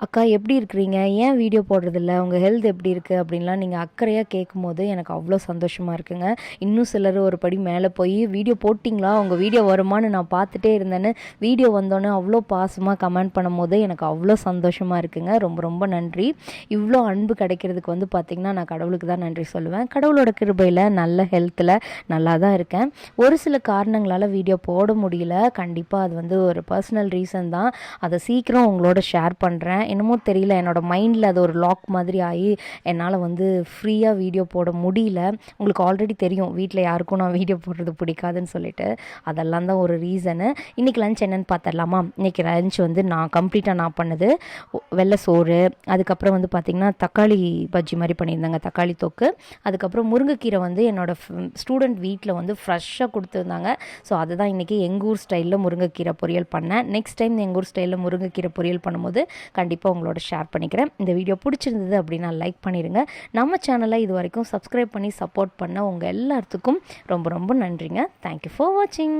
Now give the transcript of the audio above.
அக்கா எப்படி இருக்கிறீங்க, ஏன் வீடியோ போடுறதில்ல, உங்கள் ஹெல்த் எப்படி இருக்குது அப்படின்லாம் நீங்கள் அக்கறையாக கேட்கும்போது எனக்கு அவ்வளோ சந்தோஷமாக இருக்குங்க. இன்னும் சிலர் ஒரு படி மேலே போய் வீடியோ போட்டிங்களா, உங்கள் வீடியோ வருமானு நான் பார்த்துட்டே இருந்தேன்னு வீடியோ வந்தோன்னே அவ்வளோ பாசமாக கமெண்ட் பண்ணும்போது எனக்கு அவ்வளோ சந்தோஷமாக இருக்குங்க. ரொம்ப ரொம்ப நன்றி. இவ்வளோ அன்பு கிடைக்கிறதுக்கு வந்து பார்த்திங்கன்னா நான் கடவுளுக்கு தான் நன்றி சொல்லுவேன். கடவுளோட கிருபையில் நல்ல ஹெல்த்தில் நல்லா தான் இருக்கேன். ஒரு சில காரணங்களால் வீடியோ போட முடியல. கண்டிப்பாக அது வந்து ஒரு பர்சனல் ரீசன் தான். அதை சீக்கிரம் உங்களோட ஷேர் பண்ணுறேன். என்னமோ தெரியல, என்னோடய மைண்டில் அது ஒரு லாக் மாதிரி ஆகி என்னால் வந்து ஃப்ரீயாக வீடியோ போட முடியல. உங்களுக்கு ஆல்ரெடி தெரியும் வீட்டில் யாருக்கும் நான் வீடியோ போடுறது பிடிக்காதுன்னு சொல்லிட்டு. அதெல்லாம் தான் ஒரு ரீசனு. இன்றைக்கி லஞ்ச் என்னென்னு பார்த்துடலாமா? இன்றைக்கி லஞ்ச் வந்து நான் பண்ணது வெள்ளை சோறு, அதுக்கப்புறம் வந்து பார்த்திங்கன்னா தக்காளி பஜ்ஜி மாதிரி பண்ணியிருந்தாங்க, தக்காளி தொக்கு. அதுக்கப்புறம் முருங்கைக்கீரை வந்து என்னோடய ஸ்டூடெண்ட் வீட்டில் வந்து ஃப்ரெஷ்ஷாக கொடுத்துருந்தாங்க. ஸோ அதுதான் இன்றைக்கி எங்கூர் ஸ்டைலில் முருங்கைக்கீரை பொரியல் பண்ணேன். நெக்ஸ்ட் டைம் எங்கூர் ஸ்டைலில் முருங்கைக்கீரை பொரியல் பண்ணும்போது கண்டிப்பாக உங்களோட ஷேர் பண்ணிக்கிறேன். இந்த வீடியோ பிடிச்சிருந்தது அப்படின்னா லைக் பண்ணிடுங்க. நம்ம சேனலை இது வரைக்கும் சப்ஸ்கிரைப் பண்ணி சப்போர்ட் பண்ண உங்கள் எல்லாத்துக்கும் ரொம்ப ரொம்ப நன்றிங்க. தேங்க்யூ ஃபார் வாட்சிங்.